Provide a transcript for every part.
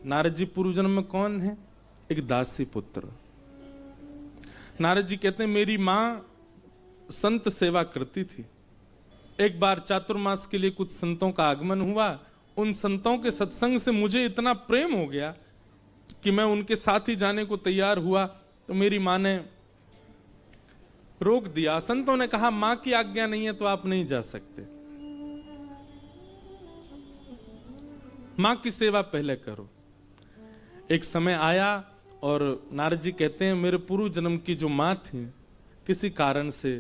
नारद जी पूर्व जन्म में कौन है? एक दासी पुत्र। नारद जी कहते हैं मेरी मां संत सेवा करती थी। एक बार चातुर्मास के लिए कुछ संतों का आगमन हुआ। उन संतों के सत्संग से मुझे इतना प्रेम हो गया कि मैं उनके साथ ही जाने को तैयार हुआ, तो मेरी मां ने रोक दिया। संतों ने कहा मां की आज्ञा नहीं है तो आप नहीं जा सकते, मां की सेवा पहले करो। एक समय आया और नारद जी कहते हैं मेरे पूर्व जन्म की जो मां थी, किसी कारण से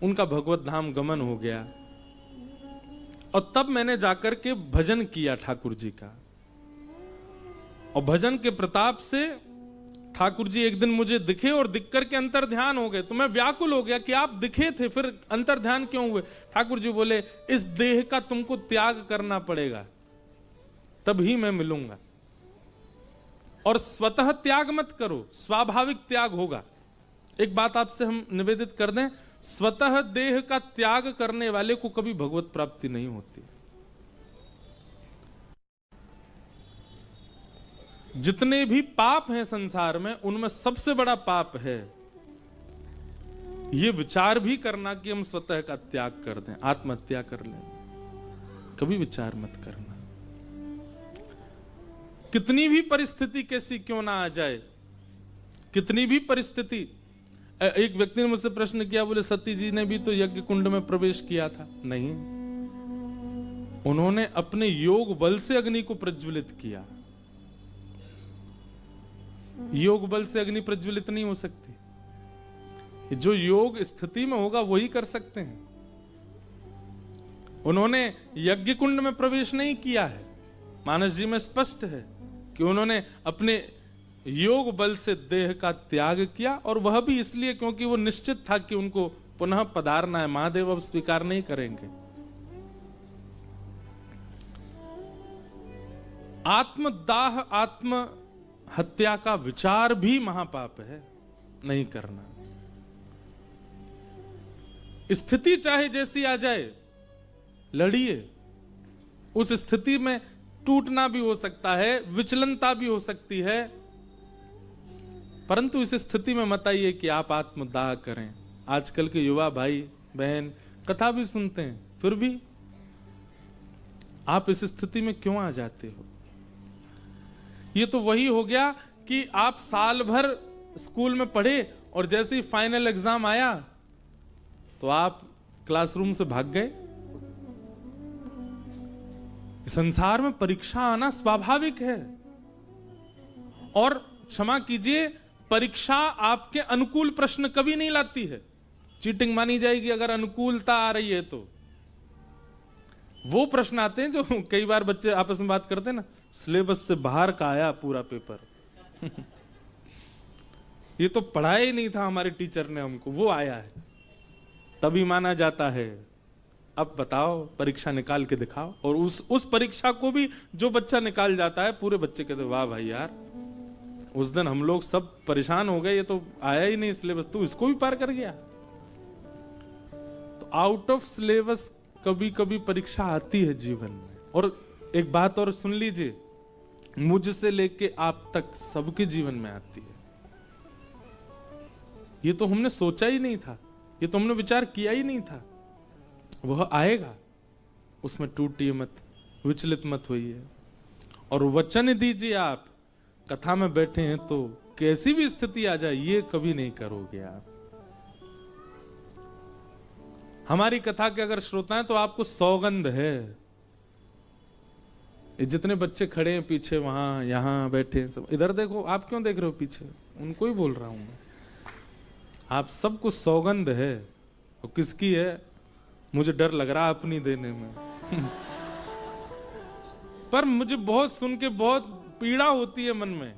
उनका भगवत धाम गमन हो गया, और तब मैंने जाकर के भजन किया ठाकुर जी का। और भजन के प्रताप से ठाकुर जी एक दिन मुझे दिखे और दिख करके अंतर ध्यान हो गए। तो मैं व्याकुल हो गया कि आप दिखे थे, फिर अंतर ध्यान क्यों हुए? ठाकुर जी बोले इस देह का तुमको त्याग करना पड़ेगा, तभी मैं मिलूंगा। और स्वतः त्याग मत करो, स्वाभाविक त्याग होगा। एक बात आपसे हम निवेदित कर दें, स्वतः देह का त्याग करने वाले को कभी भगवत प्राप्ति नहीं होती। जितने भी पाप हैं संसार में, उनमें सबसे बड़ा पाप है ये विचार भी करना कि हम स्वतः का त्याग कर दें, आत्महत्या कर लें। कभी विचार मत करना। कितनी भी परिस्थिति कैसी क्यों ना आ जाए, कितनी भी परिस्थिति। एक व्यक्ति ने मुझसे प्रश्न किया, बोले सती जी ने भी तो यज्ञ कुंड में प्रवेश किया था। नहीं, उन्होंने अपने योग बल से अग्नि को प्रज्वलित किया। योग बल से अग्नि प्रज्वलित नहीं हो सकती, जो योग स्थिति में होगा वही कर सकते हैं। उन्होंने यज्ञ कुंड में प्रवेश नहीं किया है। मानस जी में स्पष्ट है कि उन्होंने अपने योग बल से देह का त्याग किया, और वह भी इसलिए क्योंकि वो निश्चित था कि उनको पुनः पधारना है। महादेव अब स्वीकार नहीं करेंगे। आत्मदाह, आत्म हत्या का विचार भी महापाप है, नहीं करना। स्थिति चाहे जैसी आ जाए, लड़िए। उस स्थिति में टूटना भी हो सकता है, विचलनता भी हो सकती है, परंतु इस स्थिति में मत आइए कि आप आत्मदाह करें। आजकल के युवा भाई बहन कथा भी सुनते हैं, फिर भी आप इस स्थिति में क्यों आ जाते हो? ये तो वही हो गया कि आप साल भर स्कूल में पढ़े और जैसे ही फाइनल एग्जाम आया तो आप क्लासरूम से भाग गए। संसार में परीक्षा आना स्वाभाविक है, और क्षमा कीजिए, परीक्षा आपके अनुकूल प्रश्न कभी नहीं लाती है। चीटिंग मानी जाएगी अगर अनुकूलता आ रही है तो। वो प्रश्न आते हैं जो कई बार बच्चे आपस में बात करते हैं ना, सिलेबस से बाहर का आया पूरा पेपर ये तो पढ़ाया ही नहीं था हमारे टीचर ने हमको, वो आया है, तभी माना जाता है। अब बताओ, परीक्षा निकाल के दिखाओ। और उस परीक्षा को भी जो बच्चा निकाल जाता है, पूरे बच्चे कहते वाह भाई यार, उस दिन हम लोग सब परेशान हो गए, ये तो आया ही नहीं सिलेबस, तू इसको भी पार कर गया। तो आउट ऑफ सिलेबस कभी कभी परीक्षा आती है जीवन में। और एक बात और सुन लीजिए, मुझसे लेके आप तक सबके जीवन में आती है। ये तो हमने सोचा ही नहीं था, ये तो हमने विचार किया ही नहीं था। वह आएगा, उसमें टूटिए मत, विचलित मत होइए, और वचन दीजिए आप कथा में बैठे हैं तो कैसी भी स्थिति आ जाए ये कभी नहीं करोगे आप। हमारी कथा के अगर श्रोता हैं तो आपको सौगंध है। ये जितने बच्चे खड़े हैं पीछे, वहां यहां बैठे हैं सब, इधर देखो, आप क्यों देख रहे हो पीछे? उनको ही बोल रहा हूं मैं। आप सबको सौगंध है, और किसकी है मुझे डर लग रहा है अपनी देने में पर मुझे बहुत सुन के बहुत पीड़ा होती है मन में।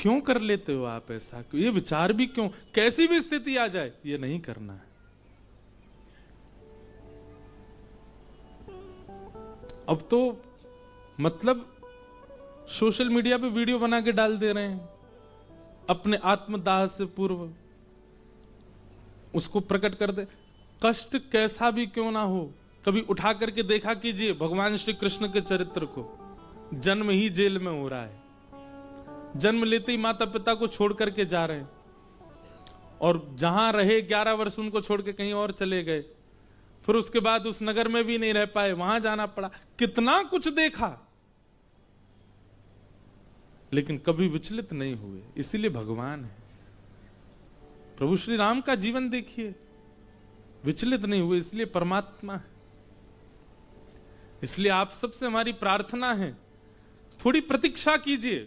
क्यों कर लेते हो आप ऐसा? ये विचार भी क्यों? कैसी भी स्थिति आ जाए ये नहीं करना है। अब तो मतलब सोशल मीडिया पे वीडियो बना के डाल दे रहे हैं अपने आत्मदाह से पूर्व, उसको प्रकट कर दे। कष्ट कैसा भी क्यों ना हो, कभी उठा करके देखा कीजिए भगवान श्री कृष्ण के चरित्र को। जन्म ही जेल में हो रहा है, जन्म लेते ही माता पिता को छोड़ करके जा रहे हैं, और जहां रहे 11 वर्ष उनको छोड़ के कहीं और चले गए, फिर उसके बाद उस नगर में भी नहीं रह पाए, वहां जाना पड़ा। कितना कुछ देखा, लेकिन कभी विचलित नहीं हुए, इसीलिए भगवान है। प्रभु श्री राम का जीवन देखिए, विचलित नहीं हुए, इसलिए परमात्मा है। इसलिए आप सबसे हमारी प्रार्थना है, थोड़ी प्रतीक्षा कीजिए,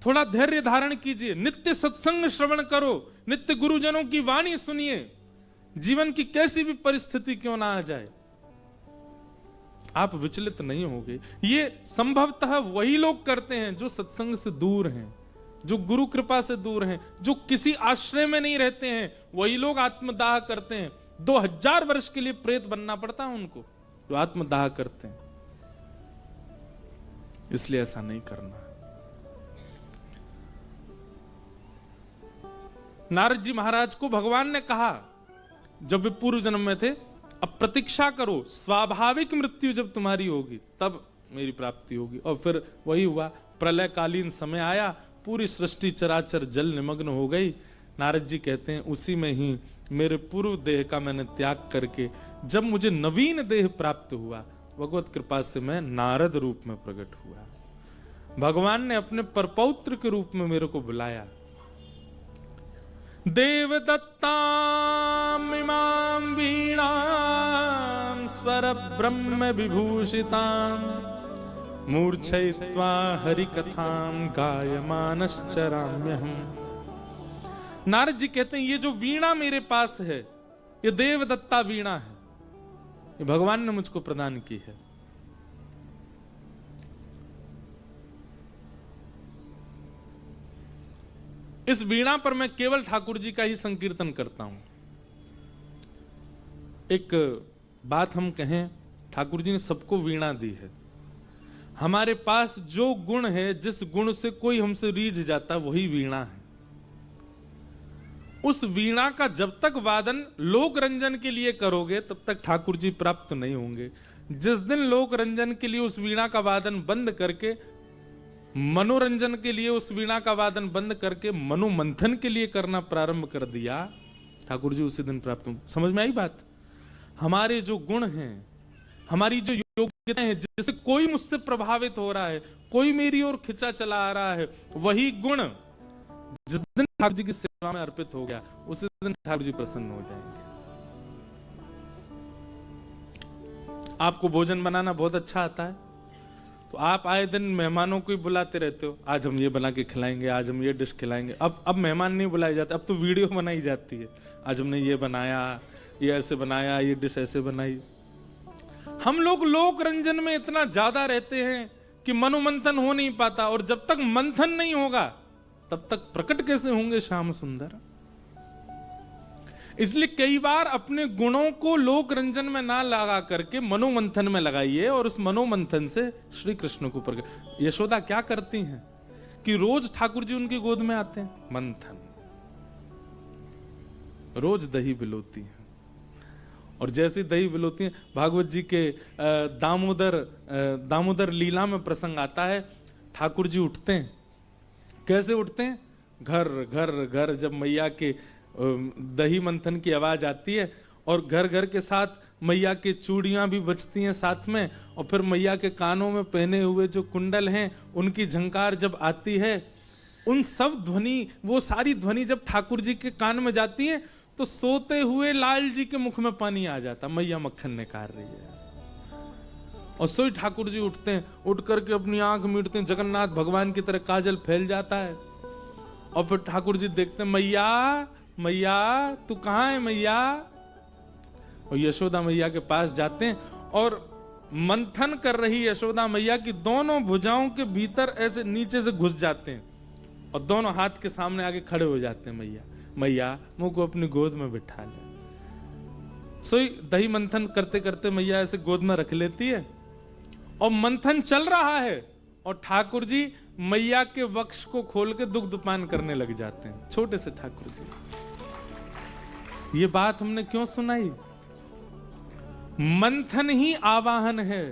थोड़ा धैर्य धारण कीजिए, नित्य सत्संग श्रवण करो, नित्य गुरुजनों की वाणी सुनिए। जीवन की कैसी भी परिस्थिति क्यों ना आ जाए, आप विचलित नहीं होंगे। ये संभवतः वही लोग करते हैं जो सत्संग से दूर हैं, जो गुरु कृपा से दूर हैं, जो किसी आश्रय में नहीं रहते हैं। वही लोग आत्मदाह करते हैं। 2000 वर्ष के लिए प्रेत बनना पड़ता है उनको, जो आत्मदाह करते हैं। इसलिए ऐसा नहीं करना। नारद जी महाराज को भगवान ने कहा जब वे पूर्व जन्म में थे, अब प्रतीक्षा करो, स्वाभाविक मृत्यु जब तुम्हारी होगी तब मेरी प्राप्ति होगी। और फिर वही हुआ, प्रलयकालीन समय आया, पूरी सृष्टि चराचर जल निमग्न हो गई। नारद जी कहते हैं उसी में ही मेरे पूर्व देह का मैंने त्याग करके जब मुझे नवीन देह प्राप्त हुआ, भगवत कृपा से मैं नारद रूप में प्रकट हुआ। भगवान ने अपने परपौत्र के रूप में मेरे को बुलाया। देवदत्ताम इमाम वीणाम स्वर ब्रह्म विभूषिताम मूर्छयित्वा हरि कथाम गायमानश्चराम्यहम्। नारद जी कहते हैं ये जो वीणा मेरे पास है, ये देवदत्ता वीणा है, ये भगवान ने मुझको प्रदान की है। इस वीणा पर मैं केवल ठाकुर जी का ही संकीर्तन करता हूं। एक बात हम कहें, ठाकुर जी ने सबको वीणा दी है। हमारे पास जो गुण है, जिस गुण से कोई हमसे रीझ जाता, वही वीणा है। उस वीणा का जब तक वादन लोक रंजन के लिए करोगे तब तक ठाकुर जी प्राप्त नहीं होंगे। जिस दिन लोक रंजन के लिए उस वीणा का वादन बंद करके, मनोरंजन के लिए उस वीणा का वादन बंद करके मनोमंथन के लिए करना प्रारंभ कर दिया, ठाकुर जी उसी दिन प्राप्त होंगे। समझ में आई बात? हमारे जो गुण हैं, हमारी जो योग्यताएं हैं, जिससे कोई मुझसे प्रभावित हो रहा है, कोई मेरी ओर खिंचा चला आ रहा है, वही गुण जिस दिन ठाकुर जी की सेवा में अर्पित हो गया, उसी दिन ठाकुर जी प्रसन्न हो जाएंगे। आपको भोजन बनाना बहुत अच्छा आता है, तो आप आए दिन मेहमानों को ही बुलाते रहते हो, आज हम ये बना के खिलाएंगे, आज हम ये डिश खिलाएंगे। अब मेहमान नहीं बुलाए जाते, अब तो वीडियो बनाई जाती है, आज हमने ये बनाया, ये ऐसे बनाया, ये डिश ऐसे बनाई। हम लोग लोक रंजन में इतना ज्यादा रहते हैं कि मनोमंथन हो नहीं पाता, और जब तक मंथन नहीं होगा तब तक प्रकट कैसे होंगे श्याम सुंदर। इसलिए कई बार अपने गुणों को लोक रंजन में ना लगा करके मनोमंथन में लगाइए, और उस मनोमंथन से श्री कृष्ण को प्रकट। यशोदा क्या करती हैं कि रोज ठाकुर जी उनकी गोद में आते हैं, मंथन, रोज दही बिलोती हैं। और जैसे दही बिलोती हैं, भागवत जी के दामोदर लीला में प्रसंग आता है, ठाकुर जी उठते हैं। कैसे उठते हैं? घर घर घर, जब मैया के दही मंथन की आवाज आती है, और घर घर के साथ मैया के चूड़ियां भी बजती हैं साथ में, और फिर मैया के कानों में पहने हुए जो कुंडल हैं उनकी झंकार जब आती है, उन सब ध्वनि, वो सारी ध्वनि जब ठाकुर जी के कान में जाती है, तो सोते हुए लाल जी के मुख में पानी आ जाता, मैया मक्खन निकाल रही है। और सोई ठाकुर जी उठते हैं, उठ करके अपनी आंख मीटते हैं, जगन्नाथ भगवान की तरह काजल फैल जाता है। और फिर ठाकुर जी देखते हैं, मैया मैया तू कहां है मैया? और यशोदा मैया के पास जाते हैं, और मंथन कर रही यशोदा मैया की दोनों भुजाओं के भीतर ऐसे नीचे से घुस जाते हैं, और दोनों हाथ के सामने आगे खड़े हो जाते हैं। मैया मैया मुझको अपनी गोद में बिठा ले। सोई दही मंथन करते करते मैया ऐसे गोद में रख लेती है, और मंथन चल रहा है, और ठाकुर जी मैया के वक्ष को खोल के दुग्धपान करने लग जाते हैं, छोटे से ठाकुर जी। ये बात हमने क्यों सुनाई? मंथन ही आवाहन है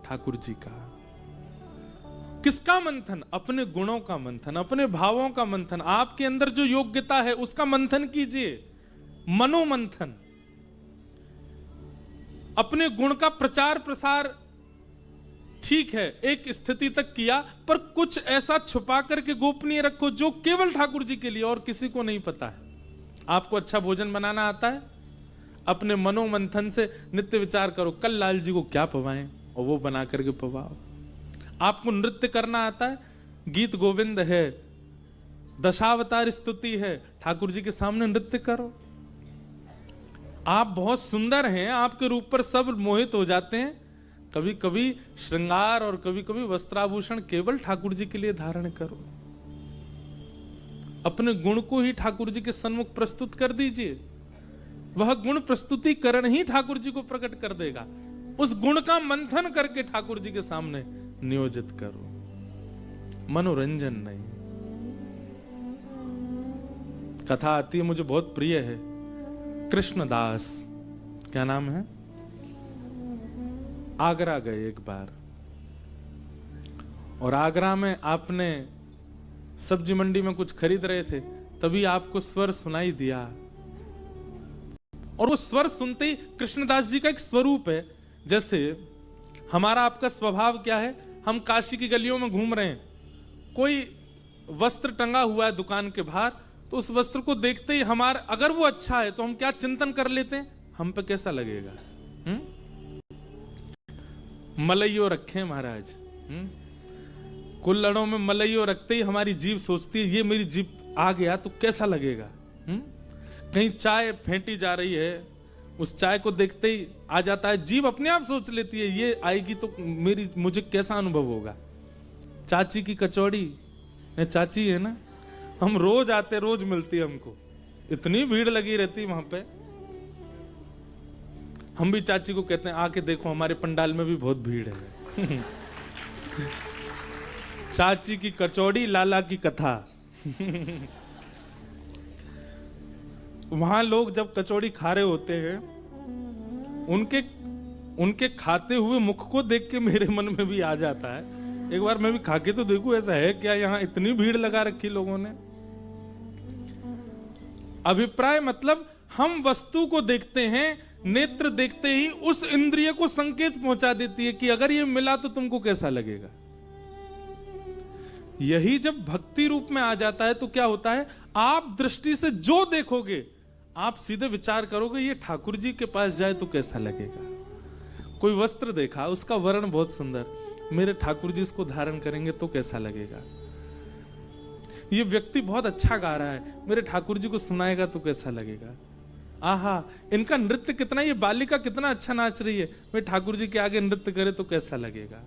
ठाकुर जी का। किसका मंथन? अपने गुणों का मंथन, अपने भावों का मंथन। आपके अंदर जो योग्यता है उसका मंथन कीजिए, मनोमंथन। अपने गुण का प्रचार प्रसार ठीक है एक स्थिति तक किया, पर कुछ ऐसा छुपा करके गोपनीय रखो जो केवल ठाकुर जी के लिए और किसी को नहीं पता है। आपको अच्छा भोजन बनाना आता है, अपने मनोमंथन से नित्य विचार करो कल लाल जी को क्या पवाएं और वो बना करके पवाओ। आपको नृत्य करना आता है, गीत गोविंद है, दशावतार स्तुति है, ठाकुर जी के सामने नृत्य करो। आप बहुत सुंदर हैं, आपके रूप पर सब मोहित हो जाते हैं। कभी कभी श्रृंगार और कभी कभी वस्त्राभूषण केवल ठाकुर जी के लिए धारण करो। अपने गुण को ही ठाकुर जी के सन्मुख प्रस्तुत कर दीजिए, वह गुण प्रस्तुतिकरण ही ठाकुर जी को प्रकट कर देगा। उस गुण का मंथन करके ठाकुर जी के सामने नियोजित करो, मनोरंजन नहीं। कथा आती है, मुझे बहुत प्रिय है, कृष्णदास, क्या नाम है, आगरा गए एक बार, और आगरा में आपने सब्जी मंडी में कुछ खरीद रहे थे, तभी आपको स्वर सुनाई दिया, और वो स्वर सुनते ही कृष्णदास जी का एक स्वरूप है। जैसे हमारा आपका स्वभाव क्या है, हम काशी की गलियों में घूम रहे हैं, कोई वस्त्र टंगा हुआ है दुकान के बाहर, तो उस वस्त्र को देखते ही हमारा अगर वो अच्छा है तो हम क्या चिंतन कर लेते हैं, हम पे कैसा लगेगा। मलइयो रखे महाराज, कुल्हड़ों में मलइयो रखते ही हमारी जीभ सोचती है ये मेरी जीभ आ गया तो कैसा लगेगा। कहीं चाय फेंटी जा रही है, उस चाय को देखते ही आ जाता है, जीभ अपने आप सोच लेती है ये आएगी तो मुझे कैसा अनुभव होगा। चाची की कचौड़ी, चाची है ना, हम रोज आते, रोज मिलती है हमको, इतनी भीड़ लगी रहती वहां पे। हम भी चाची को कहते हैं आके देखो हमारे पंडाल में भी बहुत भीड़ है। चाची की कचौड़ी, लाला की कथा। वहां लोग जब कचौड़ी खा रहे होते हैं, उनके खाते हुए मुख को देख के मेरे मन में भी आ जाता है एक बार मैं भी खा के तो देखूं ऐसा है क्या, यहाँ इतनी भीड़ लगा रखी लोगों ने। अभिप्राय मतलब हम वस्तु को देखते हैं, नेत्र देखते ही उस इंद्रिय को संकेत पहुंचा देती है कि अगर ये मिला तो तुमको कैसा लगेगा। यही जब भक्ति रूप में आ जाता है तो क्या होता है, आप दृष्टि से जो देखोगे आप सीधे विचार करोगे ये ठाकुर जी के पास जाए तो कैसा लगेगा। कोई वस्त्र देखा, उसका वर्ण बहुत सुंदर, मेरे ठाकुर जी इसको धारण करेंगे तो कैसा लगेगा। ये व्यक्ति बहुत अच्छा गा रहा है, मेरे ठाकुर जी को सुनाएगा तो कैसा लगेगा। आहा, इनका नृत्य कितना, ये बालिका कितना अच्छा नाच रही है, मेरे ठाकुर जी के आगे नृत्य करे तो कैसा लगेगा।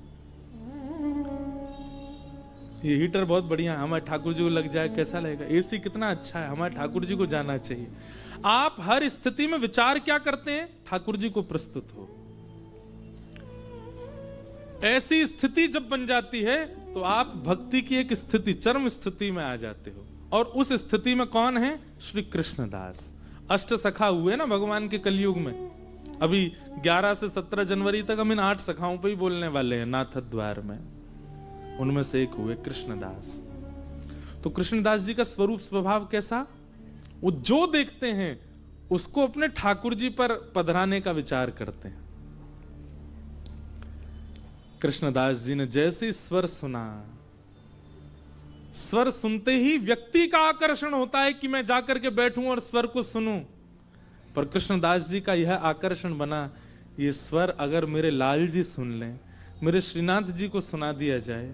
ये हीटर बहुत बढ़िया है, हमारे ठाकुर जी को लग जाए कैसा लगेगा। एसी कितना अच्छा है, हमारे ठाकुर जी को जाना चाहिए। आप हर स्थिति में विचार क्या करते हैं, ठाकुर जी को प्रस्तुत हो। ऐसी स्थिति जब बन जाती है तो आप भक्ति की एक स्थिति, चरम स्थिति में आ जाते हो। और उस स्थिति में कौन है, श्री कृष्णदास। अष्ट सखा हुए ना भगवान के कलयुग में। अभी 11 से 17 जनवरी तक हम इन 8 सखाओं पे ही बोलने वाले हैं नाथ द्वार में। उनमें से एक हुए कृष्णदास। तो कृष्णदास जी का स्वरूप स्वभाव कैसा, वो जो देखते हैं उसको अपने ठाकुर जी पर पधराने का विचार करते हैं। कृष्णदास जी ने जैसे स्वर सुना, स्वर सुनते ही व्यक्ति का आकर्षण होता है कि मैं जाकर के बैठूं और स्वर को सुनूं। पर कृष्णदास जी का यह आकर्षण बना, ये स्वर अगर मेरे लाल जी सुन लें, मेरे श्रीनाथ जी को सुना दिया जाए,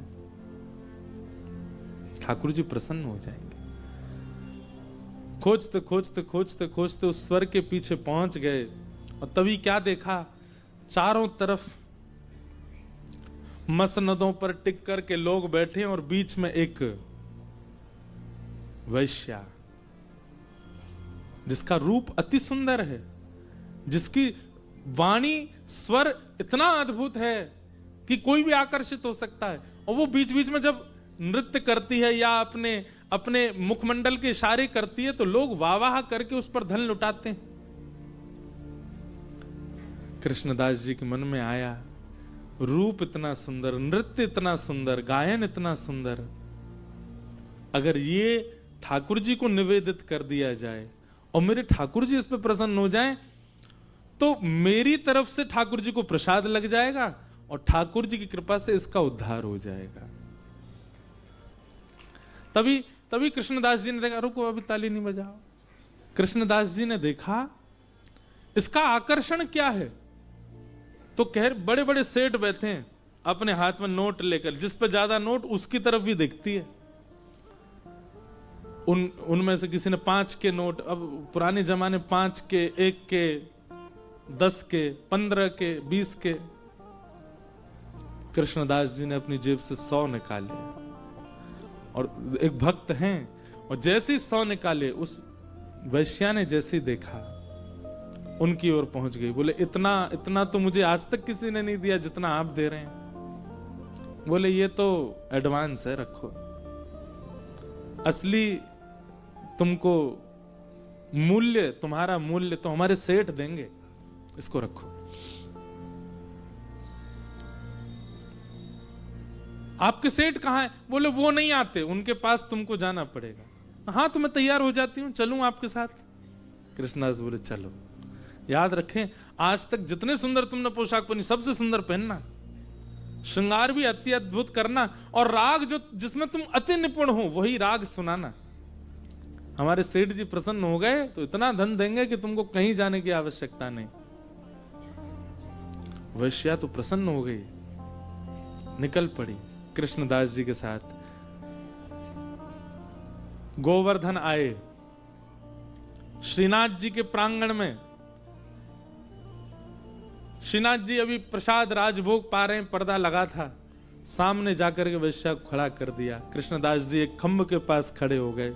ठाकुर जी प्रसन्न हो जाएंगे। खोजते खोजते खोजते खोजते उस स्वर के पीछे पहुंच गए और तभी क्या देखा, चारों तरफ मसनदों पर टिक करके लोग बैठे और बीच में एक वैश्या, जिसका रूप अति सुंदर है, जिसकी वाणी स्वर इतना अद्भुत है कि कोई भी आकर्षित हो सकता है। और वो बीच बीच में जब नृत्य करती है या अपने अपने मुखमंडल के इशारे करती है तो लोग वाह वाह करके उस पर धन लुटाते हैं। कृष्णदास जी के मन में आया, रूप इतना सुंदर, नृत्य इतना सुंदर, गायन इतना सुंदर, अगर ये ठाकुर जी को निवेदित कर दिया जाए और मेरे ठाकुर जी इस पे प्रसन्न हो जाएं, तो मेरी तरफ से ठाकुर जी को प्रसाद लग जाएगा और ठाकुर जी की कृपा से इसका उद्धार हो जाएगा। तभी कृष्णदास जी ने देखा, रुको अभी ताली नहीं बजाओ। कृष्णदास जी ने देखा इसका आकर्षण क्या है, तो कह बड़े बड़े सेठ बैठे हैं अपने हाथ में नोट लेकर, जिस पे ज्यादा नोट उसकी तरफ भी दिखती है। उनमें से किसी ने 5 के नोट, अब पुराने जमाने 5 के, 1 के, 10 के, 15 के, 20 के। कृष्णदास जी ने अपनी जेब से 100 निकाले और एक भक्त हैं, और जैसे ही 100 निकाले उस वैश्या ने जैसे ही देखा उनकी ओर पहुंच गई। बोले इतना तो मुझे आज तक किसी ने नहीं दिया जितना आप दे रहे हैं। बोले ये तो एडवांस है, रखो, असली तुमको मूल्य, तुम्हारा मूल्य तो हमारे सेठ देंगे, इसको रखो। आपके सेठ कहां है? बोले वो नहीं आते, उनके पास तुमको जाना पड़ेगा। हाँ तो मैं तैयार हो जाती हूं, चलूं आपके साथ। कृष्णदास बोले चलो। याद रखें, आज तक जितने सुंदर तुमने पोशाक पहनी सबसे सुंदर पहनना, श्रृंगार भी अति अद्भुत करना, और राग जो जिसमें तुम अति निपुण हो वही राग सुनाना। हमारे सेठ जी प्रसन्न हो गए तो इतना धन देंगे कि तुमको कहीं जाने की आवश्यकता नहीं। वैश्या तो प्रसन्न हो गई, निकल पड़ी कृष्णदास जी के साथ। गोवर्धन आए श्रीनाथ जी के प्रांगण में। श्रीनाथ जी अभी प्रसाद राजभोग पा रहे हैं, पर्दा लगा था, सामने जाकर के वैश्या को खड़ा कर दिया। कृष्णदास जी एक खंभ के पास खड़े हो गए।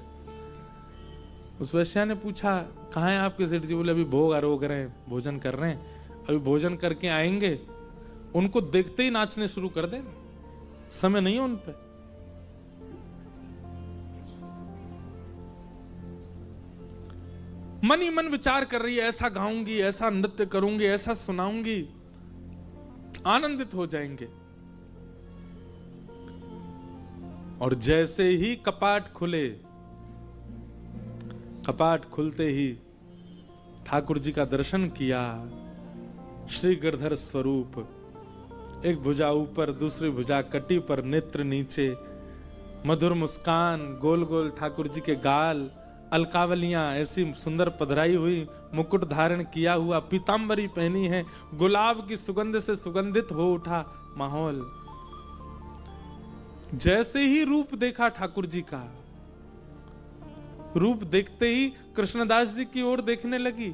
उस वैश्या ने पूछा, कहाँ है आपके सेठ जी? बोले अभी भोग आरोग रहे हैं, भोजन कर रहे हैं, अभी भोजन करके आएंगे। उनको देखते ही नाचने शुरू कर दे, समय नहीं है उन पे। मन ही मन विचार कर रही है, ऐसा गाऊंगी, ऐसा नृत्य करूंगी, ऐसा सुनाऊंगी, आनंदित हो जाएंगे। और जैसे ही कपाट खुले, कपाट खुलते ही ठाकुर जी का दर्शन किया। श्री गिरधर स्वरूप, एक भुजा ऊपर, दूसरी भुजा कटी पर, नेत्र नीचे, मधुर मुस्कान, गोल गोल ठाकुर जी के गाल, अलकावलियां ऐसी सुंदर पधराई हुई, मुकुट धारण किया हुआ, पीतांबरी पहनी है, गुलाब की सुगंध से सुगंधित हो उठा माहौल। जैसे ही रूप देखा ठाकुर जी का, रूप देखते ही कृष्णदास जी की ओर देखने लगी,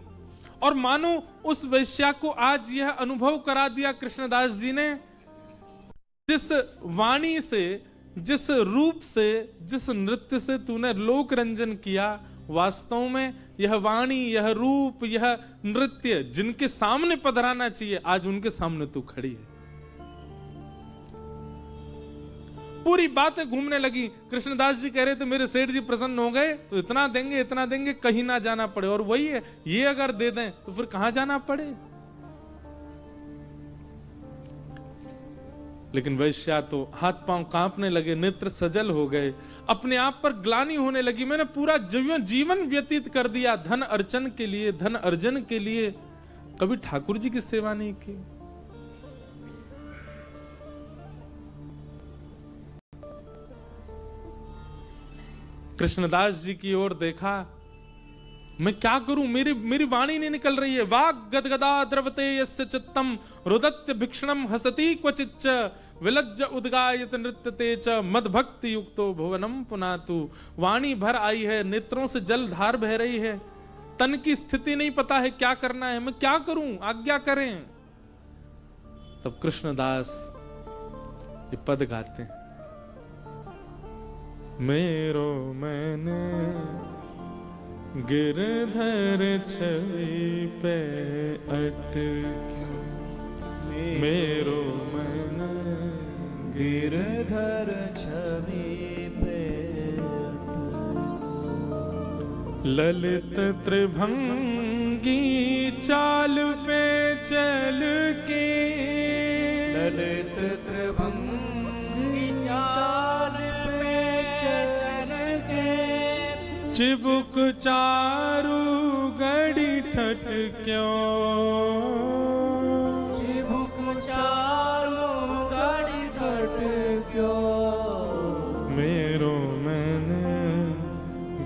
और मानो उस वैश्या को आज यह अनुभव करा दिया कृष्णदास जी ने, जिस वाणी से, जिस रूप से, जिस नृत्य से तूने लोक रंजन किया, वास्तव में यह वाणी, यह रूप, यह नृत्य जिनके सामने पधराना चाहिए, आज उनके सामने तू खड़ी है। पूरी बातें घूमने लगी। कृष्णदास जी कह रहे थे मेरे सेठ जी प्रसन्न हो गए तो इतना देंगे, कहीं ना जाना पड़े। और वही है, ये अगर दे दें तो फिर कहां जाना पड़े। लेकिन वैश्या तो हाथ पांव कांपने लगे, नेत्र सजल हो गए, अपने आप पर ग्लानि होने लगी। मैंने पूरा जीवन व्यतीत कर दिया धन अर्चन के लिए, धन अर्जन के लिए, कभी ठाकुर जी की सेवा नहीं की। कृष्णदास जी की ओर देखा, मैं क्या करूं, मेरी वाणी नहीं निकल रही है। वाग गदगदा द्रवते यस्य चित्तम रुदत्य भिक्षणम हसति क्वचिच्च विलज्ज उद्गायत नृत्यते च मद भक्ति युक्तो भुवनम पुनातु। वाणी भर आई है, नेत्रों से जल धार बह रही है, तन की स्थिति नहीं पता है क्या करना है, मैं क्या करूं, आज्ञा करें। तब कृष्णदास ये पद गाते हैं, मेरो मैंने गिरधर छवि पे अटक्यो, मेरो मन गिरधर छवि पे ललित त्रिभंगी त्रिभंगी चाल पे चल के, ललित त्रिभंगी चाल पे चल के, चिबुक चारु गड़ी ठट क्यों, चिबुक चारु गड़ी ठट क्यों, मेरो मन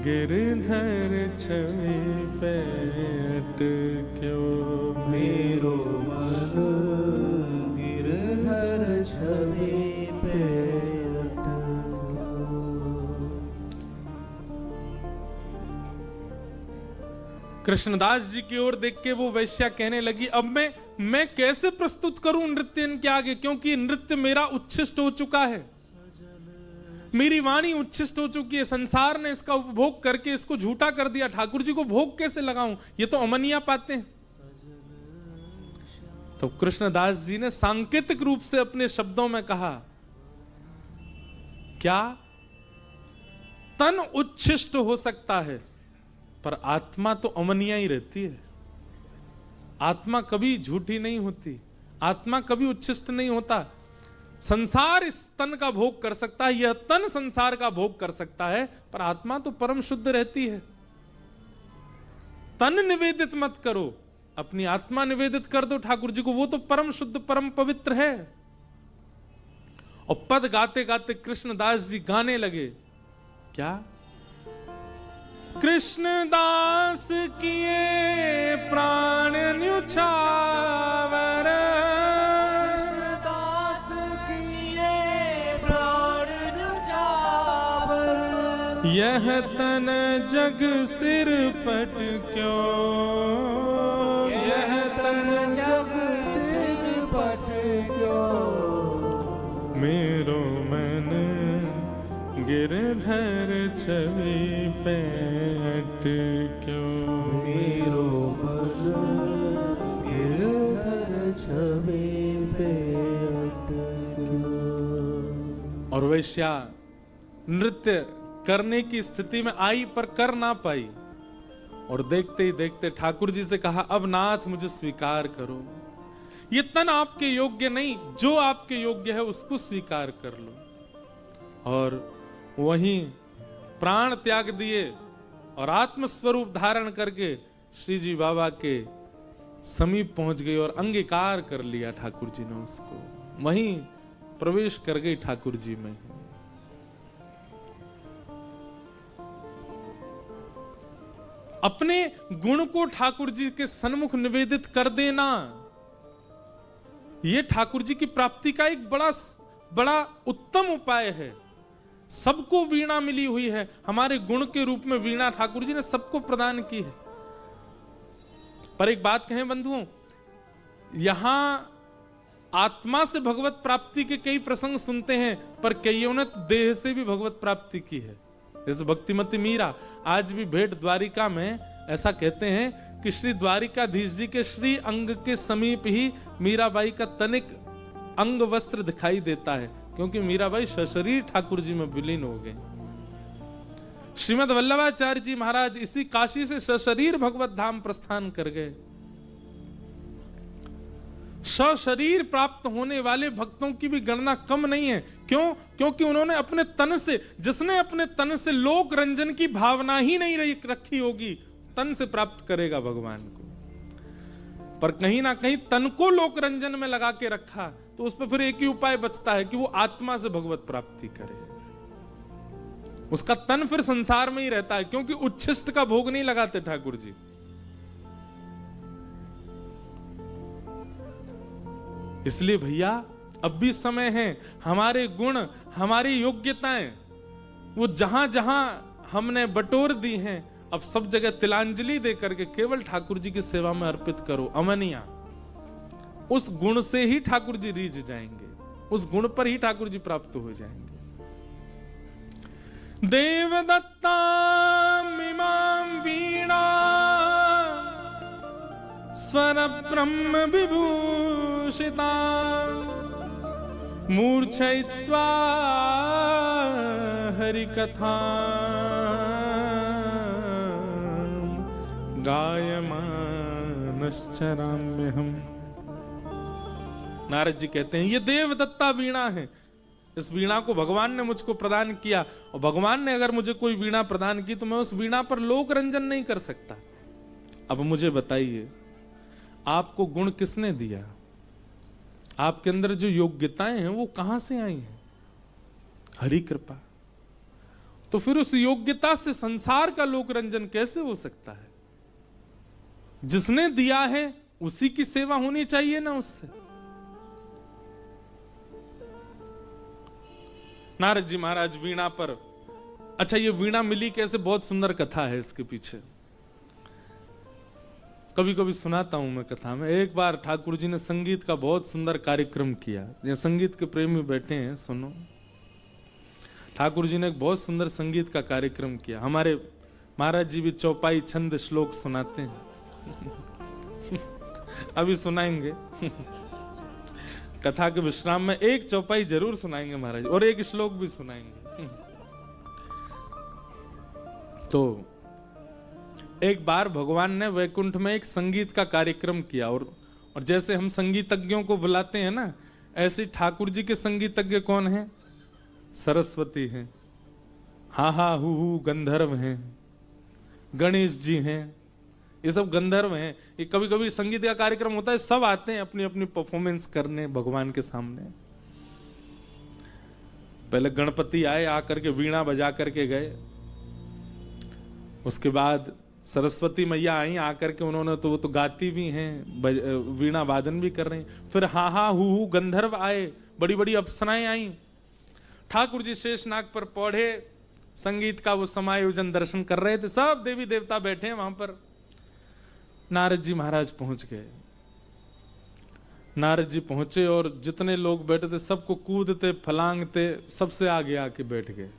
गिरधर छवि पे अटक्यो, मेरो मन गिरधर छवि पे अटक्यो। कृष्णदास जी की ओर देख के वो वैश्या कहने लगी, अब मैं कैसे प्रस्तुत करूं नृत्य इनके आगे, क्योंकि नृत्य मेरा उच्छिष्ट हो चुका है, मेरी वाणी उच्छिष्ट हो चुकी है, संसार ने इसका उपभोग करके इसको झूठा कर दिया, ठाकुर जी को भोग कैसे लगाऊं, ये तो अमनिया पाते हैं। तो कृष्णदास जी ने सांकेतिक रूप से अपने शब्दों में कहा, क्या तन उच्छिष्ट हो सकता है पर आत्मा तो अमनिया ही रहती है, आत्मा कभी झूठी नहीं होती, आत्मा कभी उच्छिष्ट नहीं होता। संसार इस तन का भोग कर सकता है, यह तन संसार का भोग कर सकता है, पर आत्मा तो परम शुद्ध रहती है। तन निवेदित मत करो, अपनी आत्मा निवेदित कर दो ठाकुर जी को, वो तो परम शुद्ध परम पवित्र है। और पद गाते गाते कृष्णदास जी गाने लगे, क्या? कृष्णदास किए प्राण न्युछावर, यह तन जग सिर पट क्यों, यह तन जग सिर पट क्यों, मेरो मन गिरधर छवि पे अटक्यो, मेरो मन गिरधर छवि पे अटक्यो। और वैश्या नृत्य करने की स्थिति में आई पर कर ना पाई, और देखते ही देखते ठाकुर जी से कहा, अब नाथ मुझे स्वीकार करो, ये तन आपके योग्य नहीं, जो आपके योग्य है उसको स्वीकार कर लो। और वहीं प्राण त्याग दिए और आत्मस्वरूप धारण करके श्री जी बाबा के समीप पहुंच गई और अंगीकार कर लिया ठाकुर जी ने उसको, वहीं प्रवेश कर गई ठाकुर जी में। अपने गुण को ठाकुर जी के सन्मुख निवेदित कर देना, यह ठाकुर जी की प्राप्ति का एक बड़ा उत्तम उपाय है। सबको वीणा मिली हुई है, हमारे गुण के रूप में वीणा ठाकुर जी ने सबको प्रदान की है। पर एक बात कहें बंधुओं, यहां आत्मा से भगवत प्राप्ति के कई प्रसंग सुनते हैं, पर कईयों ने देह से भी भगवत प्राप्ति की है, जैसे भक्तिमती मीरा। आज भी भेंट द्वारिका में ऐसा कहते हैं कि श्री द्वारिकाधीश जी के श्री अंग के समीप ही मीराबाई का तनिक अंग वस्त्र दिखाई देता है, क्योंकि मीराबाई सशरीर ठाकुर जी में विलीन हो गए। श्रीमद वल्लभाचार्य जी महाराज इसी काशी से सशरीर भगवत धाम प्रस्थान कर गए। सशरीर प्राप्त होने वाले भक्तों की भी गणना कम नहीं है। क्यों? क्योंकि उन्होंने अपने तन से, जिसने अपने तन से लोक रंजन की भावना ही नहीं रखी होगी, तन से प्राप्त करेगा भगवान को। पर कहीं ना कहीं तन को लोक रंजन में लगा के रखा, तो उस पर फिर एक ही उपाय बचता है कि वो आत्मा से भगवत प्राप्ति करे। उसका तन फिर संसार में ही रहता है, क्योंकि उच्छिष्ट का भोग नहीं लगाते ठाकुर जी। इसलिए भैया अब भी समय है, हमारे गुण, हमारी योग्यताएं वो जहां जहां हमने बटोर दी हैं, अब सब जगह तिलांजलि दे करके केवल ठाकुर जी की सेवा में अर्पित करो। अमनिया, उस गुण से ही ठाकुर जी रीझ जाएंगे, उस गुण पर ही ठाकुर जी प्राप्त हो जाएंगे। देवदत्ता मिमां वीणा स्वर ब्रह्म विभूषिता मूर्छयित्वा हरिकथा गायमाना वीणाश्चराम्यहम्। नारद जी कहते हैं ये देवदत्ता वीणा है, इस वीणा को भगवान ने मुझको प्रदान किया, और भगवान ने अगर मुझे कोई वीणा प्रदान की तो मैं उस वीणा पर लोक रंजन नहीं कर सकता। अब मुझे बताइए, आपको गुण किसने दिया? आपके अंदर जो योग्यताएं हैं वो कहां से आई हैं? हरि कृपा। तो फिर उस योग्यता से संसार का लोक रंजन कैसे हो सकता है? जिसने दिया है उसी की सेवा होनी चाहिए ना उससे। नारद जी महाराज वीणा पर, अच्छा ये वीणा मिली कैसे, बहुत सुंदर कथा है इसके पीछे, कभी कभी सुनाता हूं मैं कथा में। एक बार ठाकुर जी ने संगीत का बहुत सुंदर कार्यक्रम किया। ये संगीत के प्रेमी बैठे हैं, सुनो। ठाकुर जी ने एक बहुत सुंदर संगीत का कार्यक्रम किया। हमारे महाराज जी भी चौपाई छंद श्लोक सुनाते हैं अभी सुनाएंगे कथा के विश्राम में एक चौपाई जरूर सुनाएंगे महाराज, और एक श्लोक भी सुनाएंगे। तो एक बार भगवान ने वैकुंठ में एक संगीत का कार्यक्रम किया, और जैसे हम संगीतज्ञों को बुलाते हैं ना, ऐसे ठाकुर जी के संगीतज्ञ कौन हैं? सरस्वती हैं, हा हा हु गंधर्व हैं, गणेश जी हैं, ये सब गंधर्व हैं। ये कभी कभी संगीत का कार्यक्रम होता है, सब आते हैं अपनी अपनी परफॉर्मेंस करने भगवान के सामने। पहले गणपति आए, आकर के वीणा बजा करके गए। उसके बाद सरस्वती मैया आई, आकर के उन्होंने तो वो तो गाती भी हैं, वीणा वादन भी कर रही हैं। फिर हा हा हु गंधर्व आए, बड़ी बड़ी अप्सराएं आई। ठाकुर जी शेषनाग पर पौढ़े संगीत का वो समायोजन दर्शन कर रहे थे। सब देवी देवता बैठे हैं वहां पर। नारद जी महाराज पहुंच गए। नारद जी पहुंचे और जितने लोग बैठे थे सबको कूदते फलांगते सबसे आगे आके बैठ गए।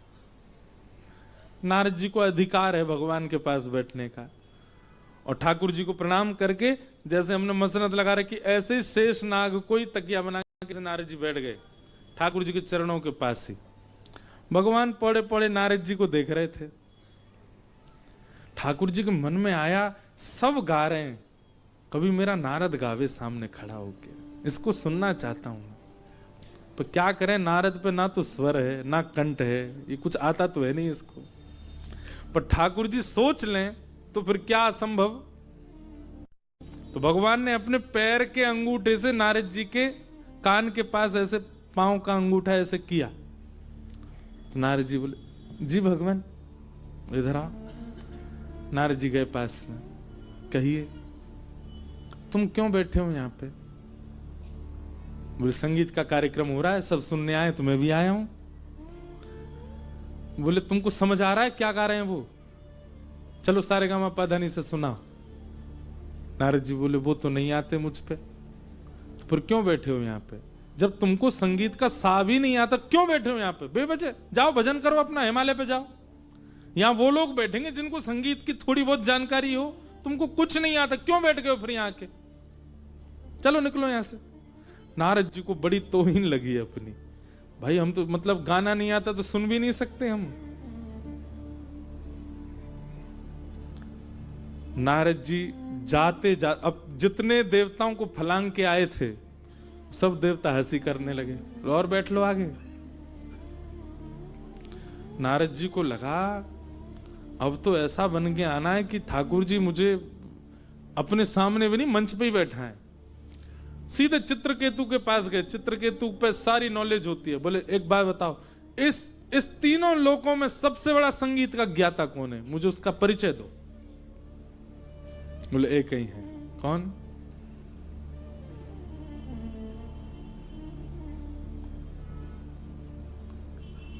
नारद जी को अधिकार है भगवान के पास बैठने का, और ठाकुर जी को प्रणाम करके जैसे हमने मसनत लगा रखी, ऐसे ही शेष नाग कोई तकिया बना के नारद जी बैठ गए ठाकुर जी के चरणों के पास ही। भगवान पड़े पड़े नारद जी को देख रहे थे। ठाकुर जी के मन में आया, सब गा रहे हैं, कभी मेरा नारद गावे सामने खड़ा होके, इसको सुनना चाहता हूं। पर क्या करें, नारद पे ना तो स्वर है ना कंठ है, ये कुछ आता तो है नहीं इसको। पर ठाकुर जी सोच लें तो फिर क्या असंभव। तो भगवान ने अपने पैर के अंगूठे से नारद जी के कान के पास ऐसे पांव का अंगूठा ऐसे किया। तो नारद जी बोले, जी भगवान इधर आओ। नारद जी गए पास में, कहिए तुम क्यों बैठे हो यहाँ पे? बोले संगीत का कार्यक्रम हो रहा है, सब सुनने आए, तो मैं भी आया हूं। बोले तुमको समझ आ रहा है क्या गा रहे हैं वो? चलो सारे गामा पाधानी से सुनाओ। नारद जी बोले वो तो नहीं आते मुझ पे। तो फिर क्यों बैठे हो यहाँ पे? जब तुमको संगीत का सा भी नहीं आता क्यों बैठे हो यहाँ पे बेवजह? जाओ भजन करो अपना, हिमालय पे जाओ। यहाँ वो लोग बैठेंगे जिनको संगीत की थोड़ी बहुत जानकारी हो, तुमको कुछ नहीं आता, क्यों बैठ गए हो फिर यहाँ के? चलो निकलो यहाँ से। नारद जी को बड़ी तौहीन लगी अपनी, भाई हम तो मतलब गाना नहीं आता तो सुन भी नहीं सकते हम। नारद जी जाते अब जितने देवताओं को फलांग के आए थे सब देवता हंसी करने लगे, और बैठ लो आगे। नारद जी को लगा अब तो ऐसा बन के आना है कि ठाकुर जी मुझे अपने सामने भी नहीं, मंच पे ही बैठा है। सीधे चित्रकेतु के पास गए। चित्रकेतु पे सारी नॉलेज होती है। बोले एक बात बताओ, इस तीनों लोकों में सबसे बड़ा संगीत का ज्ञाता कौन है? मुझे उसका परिचय दो। बोले एक ही है। कौन?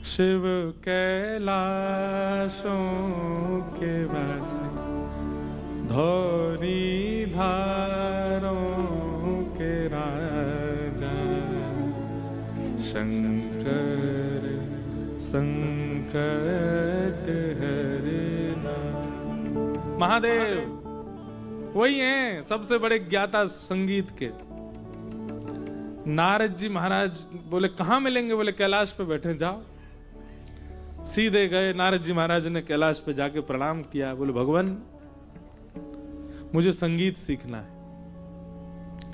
शिव कैलाशों के वासी, धौरी धारों के राजा, शंकर संकट हरना। महादेव वही हैं सबसे बड़े ज्ञाता संगीत के। नारद जी महाराज बोले कहां मिलेंगे? बोले कैलाश पे बैठे, जाओ। सीधे गए। नारद जी महाराज ने कैलाश पे जाके प्रणाम किया। बोले भगवान मुझे संगीत सीखना है।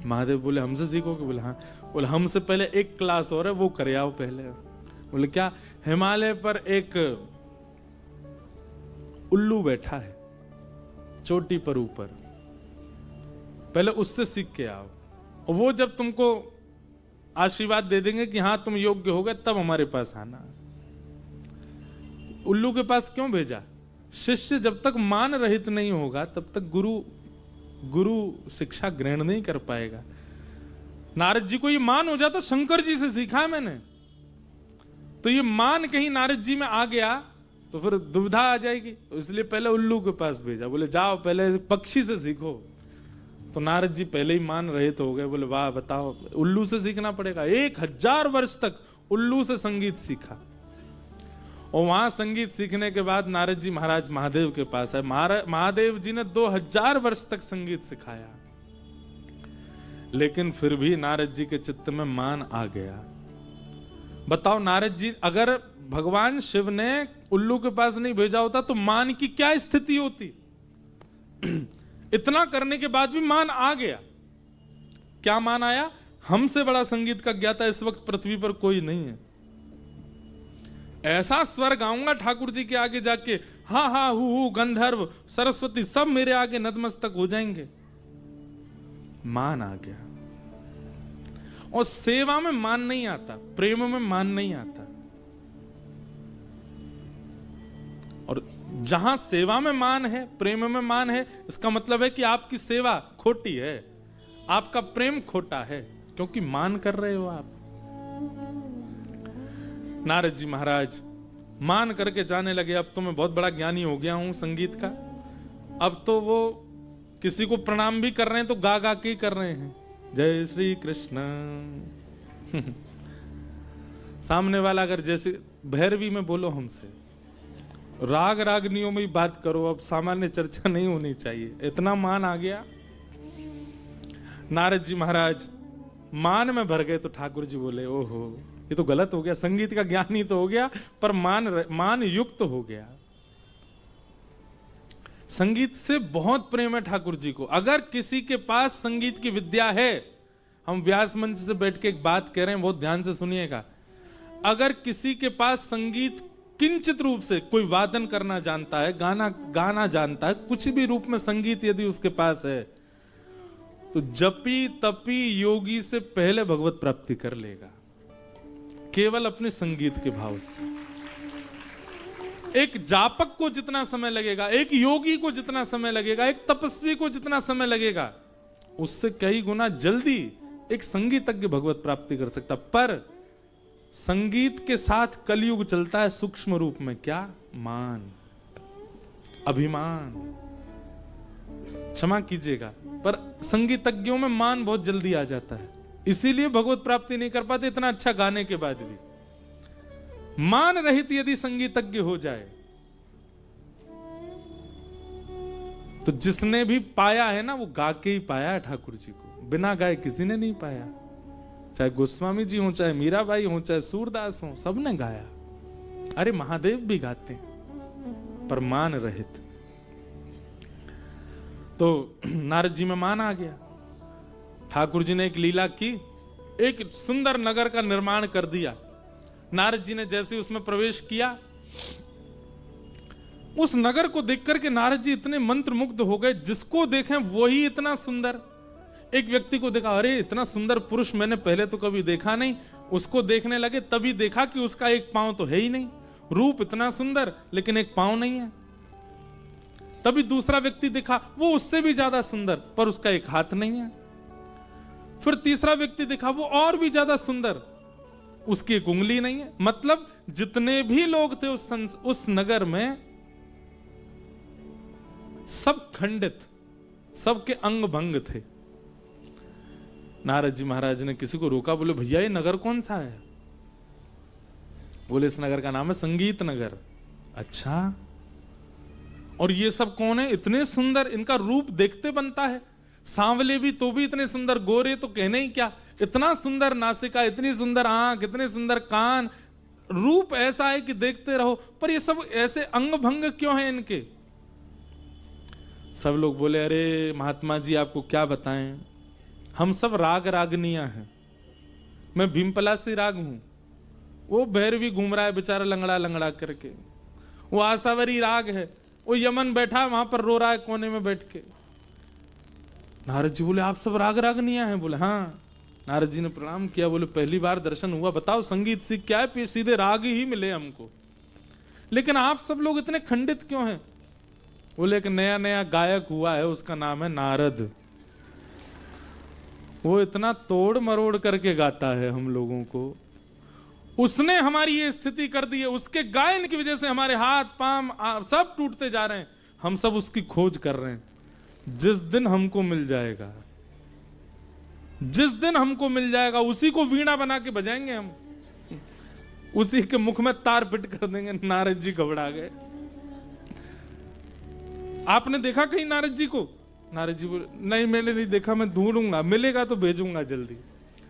महादेव बोले हमसे सीखोगे? बोले हाँ। बोले हमसे पहले एक क्लास और है, वो करे आओ पहले। बोले क्या? हिमालय पर एक उल्लू बैठा है चोटी पर ऊपर, पहले उससे सीख के आओ, और वो जब तुमको आशीर्वाद दे देंगे कि हाँ तुम योग्य हो गए, तब हमारे पास आना। उल्लू के पास क्यों भेजा? शिष्य जब तक मान रहित नहीं होगा तब तक गुरु शिक्षा ग्रहण नहीं कर पाएगा। नारद जी को ये मान हो जाता, शंकर जी से सीखा है मैंने, तो ये मान कहीं नारद जी में आ गया तो फिर दुविधा आ जाएगी, तो इसलिए पहले उल्लू के पास भेजा। बोले जाओ पहले पक्षी से सीखो। तो नारद जी पहले ही मान रहे तो हो गए। बोले वाह बताओ, उल्लू से सीखना पड़ेगा। 1000 वर्ष तक उल्लू से संगीत सीखा, और वहां संगीत सीखने के बाद नारद जी महाराज महादेव के पास है। महादेव जी ने 2000 वर्ष तक संगीत सिखाया, लेकिन फिर भी नारद जी के चित्त में मान आ गया। बताओ नारद जी, अगर भगवान शिव ने उल्लू के पास नहीं भेजा होता तो मान की क्या स्थिति होती? इतना करने के बाद भी मान आ गया। क्या मान आया? हमसे बड़ा संगीत का ज्ञाता इस वक्त पृथ्वी पर कोई नहीं है। ऐसा स्वर गाऊंगा ठाकुर जी के आगे जाके, हा हा हु गंधर्व सरस्वती सब मेरे आगे नतमस्तक हो जाएंगे। मान आ गया। और सेवा में मान नहीं आता, प्रेम में मान नहीं आता। और जहां सेवा में मान है, प्रेम में मान है, इसका मतलब है कि आपकी सेवा खोटी है, आपका प्रेम खोटा है, क्योंकि मान कर रहे हो आप। नारद जी महाराज मान करके जाने लगे, अब तो मैं बहुत बड़ा ज्ञानी हो गया हूं संगीत का। अब तो वो किसी को प्रणाम भी कर रहे हैं तो गा गा के कर रहे हैं, जय श्री कृष्ण। सामने वाला अगर जैसे भैरवी में बोलो हमसे, राग रागनियों में ही बात करो, अब सामान्य चर्चा नहीं होनी चाहिए। इतना मान आ गया। नारद जी महाराज मान में भर गए तो ठाकुर जी बोले ओहो ये तो गलत हो गया, संगीत का ज्ञान ही तो हो गया पर मान युक्त हो गया। संगीत से बहुत प्रेम है ठाकुर जी को। अगर किसी के पास संगीत की विद्या है, हम व्यास मंच से बैठ के एक बात कह रहे हैं, बहुत ध्यान से सुनिएगा। अगर किसी के पास संगीत किंचित रूप से, कोई वादन करना जानता है, गाना जानता है, कुछ भी रूप में संगीत यदि उसके पास है, तो जपी तपी योगी से पहले भगवत प्राप्ति कर लेगा, केवल अपने संगीत के भाव से। एक जापक को जितना समय लगेगा, एक योगी को जितना समय लगेगा, एक तपस्वी को जितना समय लगेगा, उससे कई गुना जल्दी एक संगीतज्ञ भगवत प्राप्ति कर सकता। पर संगीत के साथ कलयुग चलता है सूक्ष्म रूप में। क्या? मान, अभिमान। क्षमा कीजिएगा, पर संगीतज्ञों में मान बहुत जल्दी आ जाता है, इसीलिए भगवत प्राप्ति नहीं कर पाते इतना अच्छा गाने के बाद भी। मान रहित यदि संगीतज्ञ हो जाए तो जिसने भी पाया है ना, वो गा के ही पाया है ठाकुर जी को, बिना गाए किसी ने नहीं पाया। चाहे गोस्वामी जी हो, चाहे मीराबाई हो, चाहे सूरदास हो, सबने गाया। अरे महादेव भी गाते हैं, पर मान रहित। तो नारद जी में मान आ गया। ठाकुर जी ने एक लीला की, एक सुंदर नगर का निर्माण कर दिया। नारद जी ने जैसे उसमें प्रवेश किया, उस नगर को देख करके नारद जी इतने मंत्रमुग्ध हो गए, जिसको देखें वही इतना सुंदर। एक व्यक्ति को देखा, अरे इतना सुंदर पुरुष मैंने पहले तो कभी देखा नहीं। उसको देखने लगे, तभी देखा कि उसका एक पांव तो है ही नहीं। रूप इतना सुंदर लेकिन एक पांव नहीं है। तभी दूसरा व्यक्ति देखा, वो उससे भी ज्यादा सुंदर, पर उसका एक हाथ नहीं है। फिर तीसरा व्यक्ति देखा, वो और भी ज्यादा सुंदर, उसकी एक उंगली नहीं है। मतलब जितने भी लोग थे उस नगर में, सब खंडित, सबके अंग भंग थे। नारद जी महाराज ने किसी को रोका, बोले भैया ये नगर कौन सा है? बोले इस नगर का नाम है संगीत नगर। अच्छा, और ये सब कौन है? इतने सुंदर, इनका रूप देखते बनता है। सांवले भी तो भी इतने सुंदर, गोरे तो कहने ही क्या। इतना सुंदर नासिका, इतनी सुंदर आंख, इतने सुंदर कान, रूप ऐसा है कि देखते रहो। पर ये सब ऐसे अंग भंग क्यों है इनके? सब लोग बोले अरे महात्मा जी आपको क्या बताएं, हम सब राग रागनियां हैं। मैं भीमपलासी राग हूं, वो भैरवी घूम रहा है बेचारा लंगड़ा लंगड़ा करके। वो आसावरी राग है, वो यमन बैठा है वहां पर रो रहा है कोने में बैठ के। नारद जी बोले आप सब राग रागनियां हैं? बोले हाँ। नारद जी ने प्रणाम किया, बोले पहली बार दर्शन हुआ, बताओ संगीत सीख क्या है? सीधे राग ही मिले हमको, लेकिन आप सब लोग इतने खंडित क्यों हैं? बोले एक नया नया गायक हुआ है, उसका नाम है नारद। वो इतना तोड़ मरोड़ करके गाता है हम लोगों को, उसने हमारी ये स्थिति कर दी है। उसके गायन की वजह से हमारे हाथ पांव सब टूटते जा रहे हैं। हम सब उसकी खोज कर रहे हैं। जिस दिन हमको मिल जाएगा, जिस दिन हमको मिल जाएगा, उसी को वीणा बना के बजाएंगे हम, उसी के मुख में तार फिट कर देंगे। नारद जी घबरा गए। आपने देखा कहीं नारद जी को? नारद जी बोले नहीं मैंने नहीं देखा, मैं ढूंढूंगा, मिलेगा तो भेजूंगा जल्दी।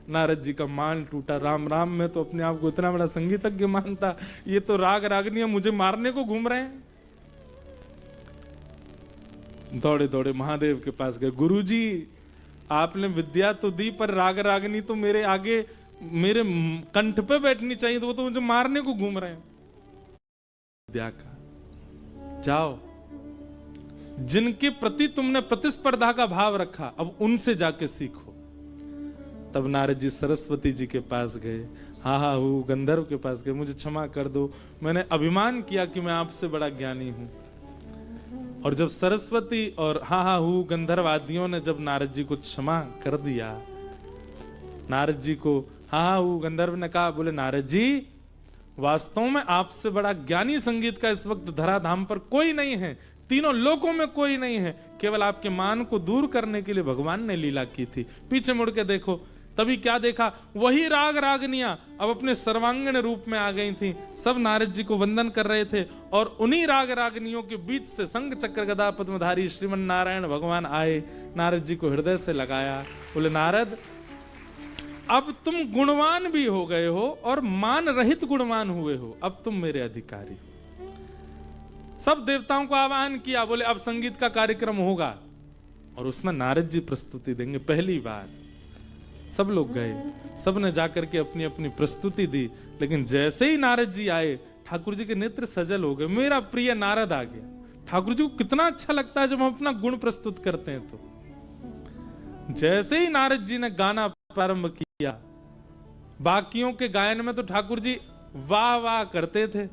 नारद जी का मान टूटा। राम राम, मैं तो अपने आप को इतना बड़ा संगीतज्ञ मानता, ये तो राग रागनियां मुझे मारने को घूम रहे हैं। दौड़े दौड़े महादेव के पास गए। गुरुजी आपने विद्या तो दी, पर राग रागनी तो मेरे आगे, मेरे कंठ पे बैठनी चाहिए, तो वो तो मुझे मारने को घूम रहे हैं। विद्या का जाओ, जिनके प्रति तुमने प्रतिस्पर्धा का भाव रखा, अब उनसे जाके सीखो। तब नारद जी सरस्वती जी के पास गए, हा हा हूँ गंधर्व के पास गए, मुझे क्षमा कर दो, मैंने अभिमान किया कि मैं आपसे बड़ा ज्ञानी हूं। और जब सरस्वती और हा हा हूँ गंधर्व आदियों ने जब नारद जी को क्षमा कर दिया, नारद जी को हा हा हूँ गंधर्व ने कहा, बोले नारद जी वास्तव में आपसे बड़ा ज्ञानी संगीत का इस वक्त धराधाम पर कोई नहीं है, तीनों लोकों में कोई नहीं है, केवल आपके मान को दूर करने के लिए भगवान ने लीला की थी। पीछे मुड़ के देखो, तभी क्या देखा? वही राग रागनियां अब अपने सर्वांगीण रूप में आ गई थी। सब नारद जी को वंदन कर रहे थे और उन्हीं राग रागनियों के बीच से शंख चक्र गदा पद्मधारी श्रीमन नारायण भगवान आए, नारद जी को हृदय से लगाया। बोले नारद अब तुम गुणवान भी हो गए हो और मान रहित गुणवान हुए हो, अब तुम मेरे अधिकारी हो। सब देवताओं को आह्वान किया, बोले अब संगीत का कार्यक्रम होगा और उसमें नारद जी प्रस्तुति देंगे पहली बार। सब लोग गए, सब ने जाकर के अपनी अपनी प्रस्तुति दी, लेकिन जैसे ही नारद जी आए ठाकुर जी के नेत्र सजल हो गए। मेरा प्रिय नारद आ गया। ठाकुर जी को कितना अच्छा लगता है जब हम अपना गुण प्रस्तुत करते हैं। तो जैसे ही नारद जी ने गाना प्रारंभ किया, बाकियों के गायन में तो ठाकुर जी वाह वाह करते थे,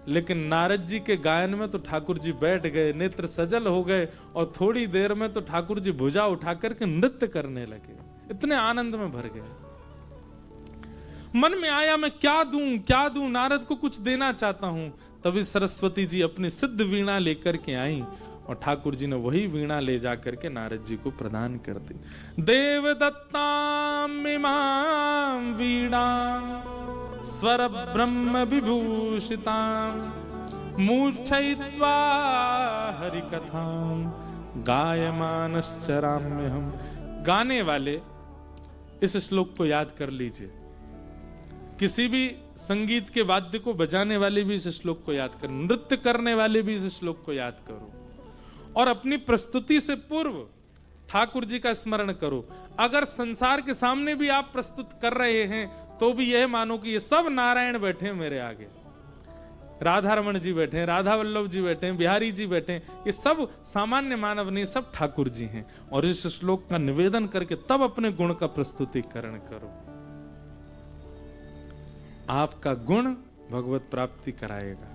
लेकिन नारद जी के गायन में तो ठाकुर जी बैठ गए, नेत्र सजल हो गए और थोड़ी देर में तो ठाकुर जी भुजा उठा करके नृत्य करने लगे। इतने आनंद में भर गए। मन में आया मैं क्या दूं क्या दूं, नारद को कुछ देना चाहता हूं। तभी सरस्वती जी अपनी सिद्ध वीणा लेकर के आई और ठाकुर जी ने वही वीणा ले जाकर के नारद जी को प्रदान कर दी। देव दत्ताम इमाम वीणा स्वर ब्रह्म विभूषिताम मूर्छयित्वा हरि कथाम गायमानश्चराम्य हम। गाने वाले इस श्लोक को याद कर लीजिए। किसी भी संगीत के वाद्य को बजाने वाले भी इस श्लोक को याद करो, नृत्य करने वाले भी इस श्लोक को याद करो और अपनी प्रस्तुति से पूर्व ठाकुर जी का स्मरण करो। अगर संसार के सामने भी आप प्रस्तुत कर रहे हैं तो भी यह मानो कि ये सब नारायण बैठे हैं मेरे आगे, राधा रमण जी बैठे हैं, राधा वल्लभ जी बैठे हैं, बिहारी जी बैठे हैं, ये सब सामान्य मानव नहीं, सब ठाकुर जी हैं। और इस श्लोक का निवेदन करके तब अपने गुण का प्रस्तुतिकरण करो। आपका गुण भगवत प्राप्ति कराएगा।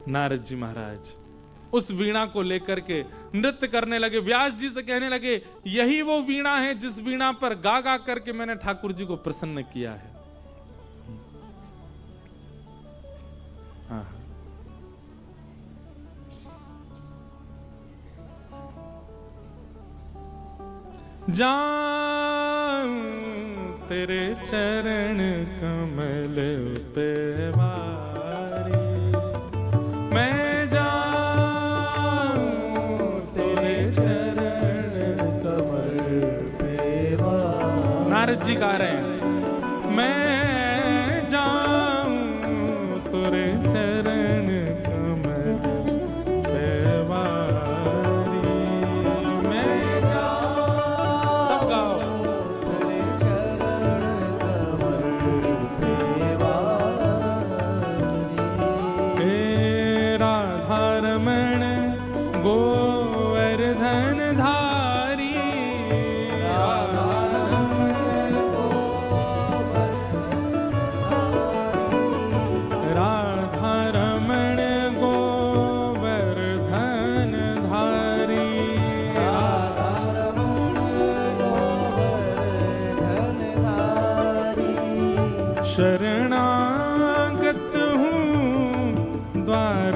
नारद जी महाराज उस वीणा को लेकर के नृत्य करने लगे। व्यास जी से कहने लगे यही वो वीणा है जिस वीणा पर गा गा करके मैंने ठाकुर जी को प्रसन्न किया है। हाँ। जाऊं तेरे चरण कमल पे वारी, मैं जाऊं तेरे चरण कमल पे वारी। नारद जी गा रहे हैं मैं जाऊं तेरे चरण कमल पे वारी, मैं जाऊं शरणागत हूँ द्वार